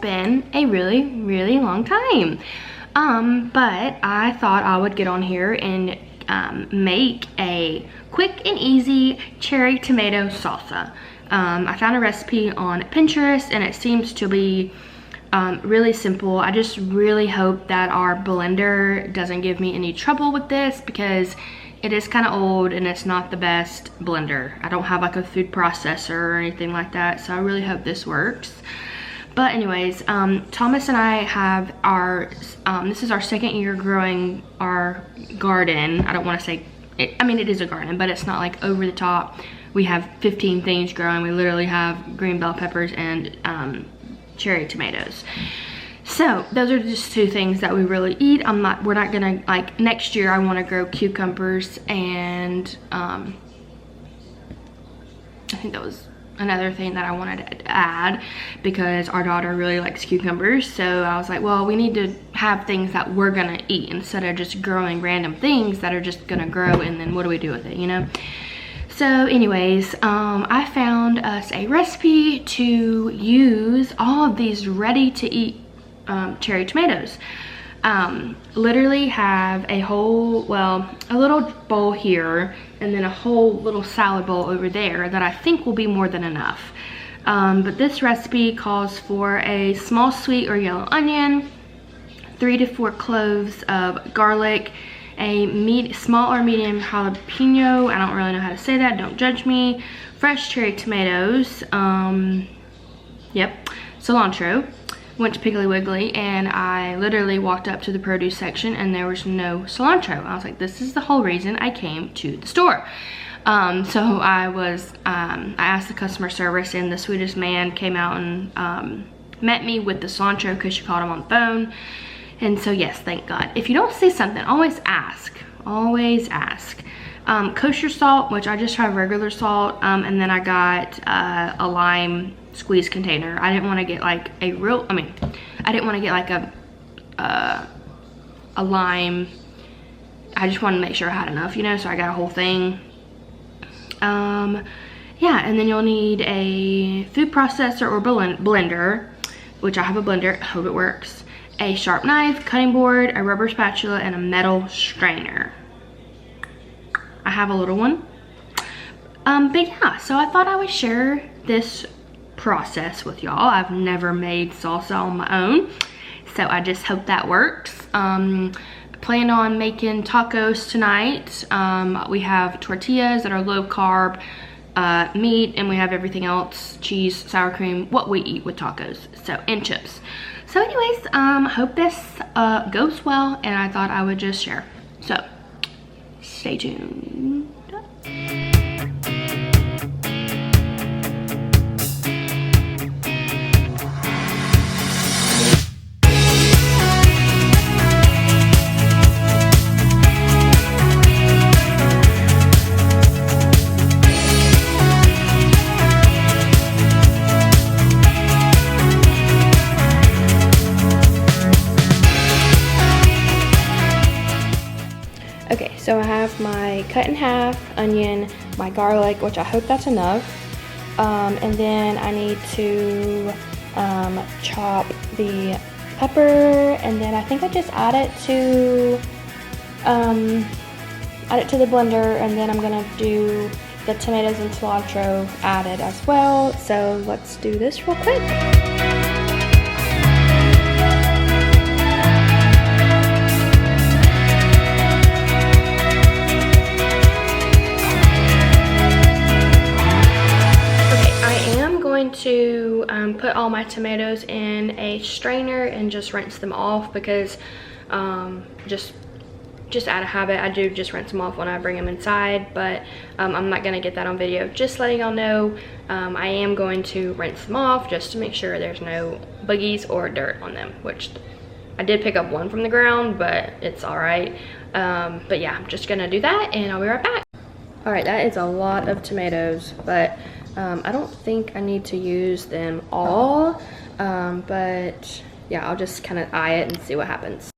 been a really long time. But I thought I would get on here and make a quick and easy cherry tomato salsa. I found a recipe on Pinterest and it seems to be really simple. I just really hope that our blender doesn't give me any trouble with this because it is kind of old and it's not the best blender. I don't have like a food processor or anything like that, so I really hope this works. But anyways, Thomas and I have our, this is our second year growing our garden. I don't want to say, I mean it is a garden, but it's not like over the top. We have 15 things growing. We literally have green bell peppers and cherry tomatoes. So those are just two things that we really eat. We're not gonna, like next year I want to grow cucumbers and I think that was another thing that I wanted to add because our daughter really likes cucumbers. So I was like, well, we need to have things that we're gonna eat instead of just growing random things that are just gonna grow and then what do we do with it, you know? So anyways, I found us a recipe to use all of these ready to eat cherry tomatoes. Literally have a whole, well, a little bowl here and then a whole little salad bowl over there that I think will be more than enough. But this recipe calls for a small sweet or yellow onion, 3 to 4 cloves of garlic, a small or medium jalapeno, I don't really know how to say that, don't judge me, fresh cherry tomatoes, yep, cilantro. Went to Piggly Wiggly and I literally walked up to the produce section and there was no cilantro. I was like, this is the whole reason I came to the store. So I asked the customer service and the sweetest man came out and met me with the cilantro because she called him on the phone. And so yes, thank God. If you don't see something, always ask. Always ask. Kosher salt, which I just have regular salt, and then I got a lime squeeze container. I didn't want to get like a real, I didn't want to get like a lime. I just wanted to make sure I had enough, you know, so I got a whole thing. Yeah, and then you'll need a food processor or blender, which I have a blender, hope it works. A sharp knife, cutting board, a rubber spatula, and a metal strainer. I have a little one. But yeah, so I thought I would share this process with y'all. I've never made salsa on my own, so I just hope that works. Plan on making tacos tonight. We have tortillas that are low carb, meat, and we have everything else, cheese, sour cream, what we eat with tacos, so, and chips. So anyways, hope this goes well, and I thought I would just share. So, stay tuned. Okay, so I have my cut in half onion, my garlic, which I hope that's enough, and then I need to chop the pepper, and then I think I just add it to the blender, and then I'm gonna do the tomatoes and cilantro added as well. So let's do this real quick. To put all my tomatoes in a strainer and just rinse them off because just out of habit I do just rinse them off when I bring them inside, but I'm not gonna get that on video. Just letting y'all know, I am going to rinse them off just to make sure there's no boogies or dirt on them, which I did pick up one from the ground, but it's all right. But yeah, I'm just gonna do that and I'll be right back. All right, that is a lot of tomatoes, but I don't think I need to use them all, but yeah, I'll just kind of eye it and see what happens.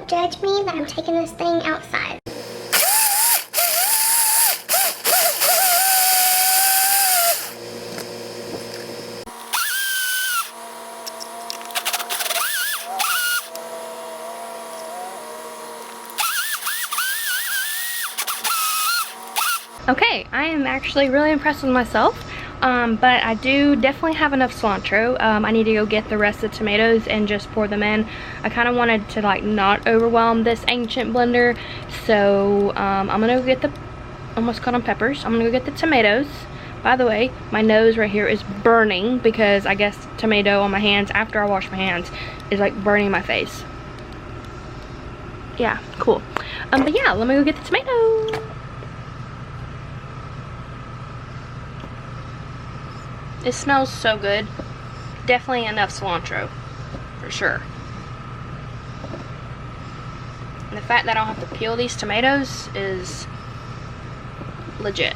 judge me that I'm taking this thing outside. Okay, I am actually really impressed with myself, but I do definitely have enough cilantro. I need to go get the rest of the tomatoes and just pour them in. I kind of wanted to like not overwhelm this ancient blender, so I'm gonna go get the, almost called them peppers. I'm gonna go get the tomatoes. By the way, my nose right here is burning because I guess tomato on my hands after I wash my hands is like burning my face. Yeah, cool. But yeah, let me go get the tomato. It smells so good. Definitely enough cilantro, for sure. And the fact that I don't have to peel these tomatoes is legit.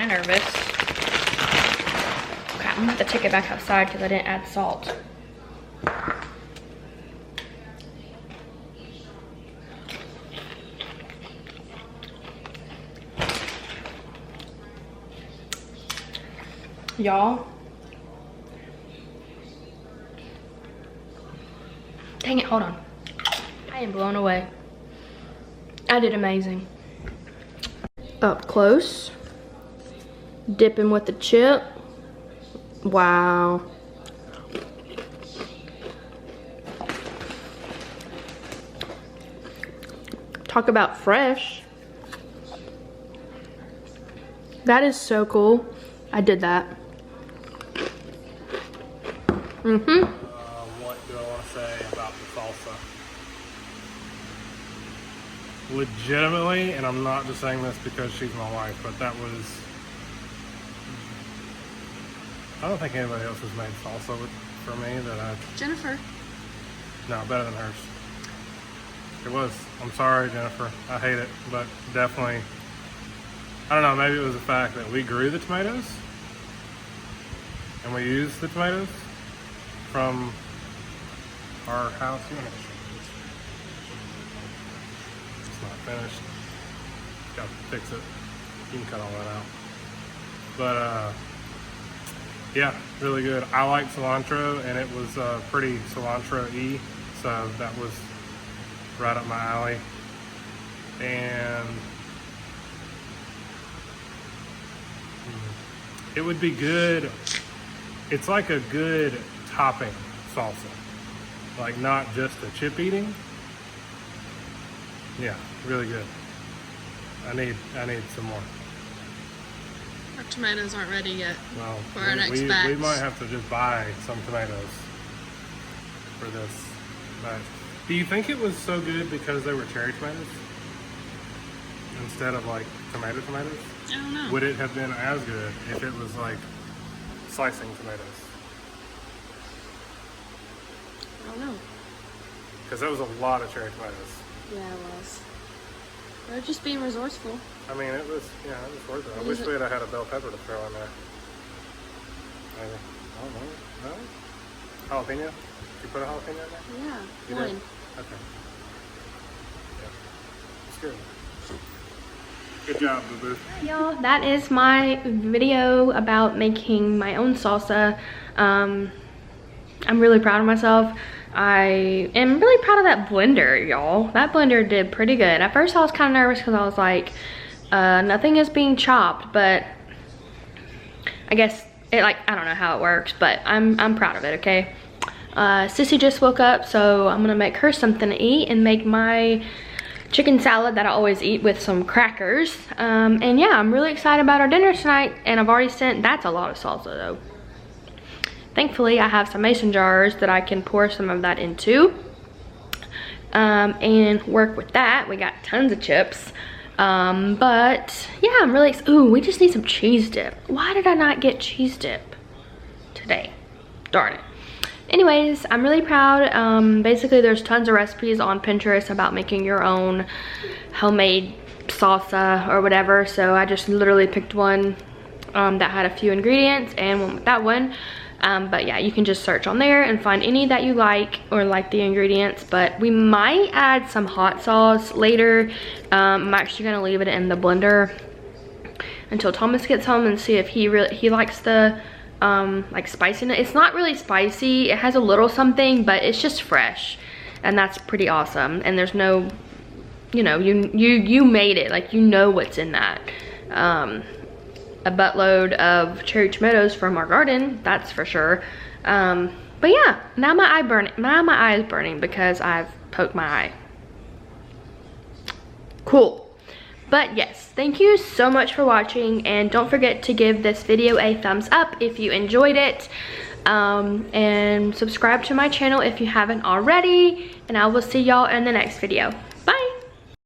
Nervous. Okay, I'm gonna have to take it back outside because I didn't add salt. Y'all, dang it, hold on. I am blown away. I did amazing. Up close. Dipping with the chip. Wow. Talk about fresh. That is so cool. I did that. What do I want to say about the salsa? Legitimately, and I'm not just saying this because she's my wife, but that was, I don't think anybody else has made salsa for me that Jennifer. No, better than hers. It was. I'm sorry, Jennifer. I hate it, but definitely, I don't know, maybe it was the fact that we grew the tomatoes and we used the tomatoes from our house. You want to show this? It's not finished. Got to fix it. You can cut all that out. But yeah, really good. I like cilantro, and it was pretty cilantro-y, so that was right up my alley. And it would be good. It's like a good topping salsa, like not just a chip eating. Yeah, really good. I need some more. Our tomatoes aren't ready yet. Well, for our next batch. We might have to just buy some tomatoes for this. But do you think it was so good because they were cherry tomatoes instead of like tomatoes? I don't know. Would it have been as good if it was like slicing tomatoes? I don't know. because that was a lot of cherry tomatoes. Yeah, it was. They're just being resourceful. I mean, it was, yeah, it was worth it. I wish we had had a bell pepper to throw in there. Maybe. I don't know. No? Jalapeno? Did you put a jalapeno in there? Yeah, You one. did? Okay. Yeah. It's good. Good job, boo-boo. Y'all, that is my video about making my own salsa. I'm really proud of myself. I am really proud of that blender, y'all. That blender did pretty good. At first I was kind of nervous because I was like, nothing is being chopped, but I guess it, like, I don't know how it works, but I'm proud of it, okay? Sissy just woke up, so I'm gonna make her something to eat and make my chicken salad that I always eat with some crackers. And yeah, I'm really excited about our dinner tonight, and I've already sent, that's a lot of salsa though. Thankfully, I have some mason jars that I can pour some of that into and work with that. We got tons of chips. But yeah, I'm really, ooh, we just need some cheese dip. Why did I not get cheese dip today? Darn it. Anyways, I'm really proud. Basically, there's tons of recipes on Pinterest about making your own homemade salsa or whatever. So I just literally picked one that had a few ingredients and went with that one. But yeah, you can just search on there and find any that you like or like the ingredients. But we might add some hot sauce later. I'm actually gonna leave it in the blender until Thomas gets home and see if he likes the like spiciness. It's not really spicy. It has a little something, but it's just fresh, and that's pretty awesome. And there's no, you know, you made it, like, you know what's in that. A buttload of cherry tomatoes from our garden, that's for sure. But yeah, now my eye is burning because I've poked my eye. Cool. But yes, thank you so much for watching, and don't forget to give this video a thumbs up if you enjoyed it, and subscribe to my channel if you haven't already, and I will see y'all in the next video.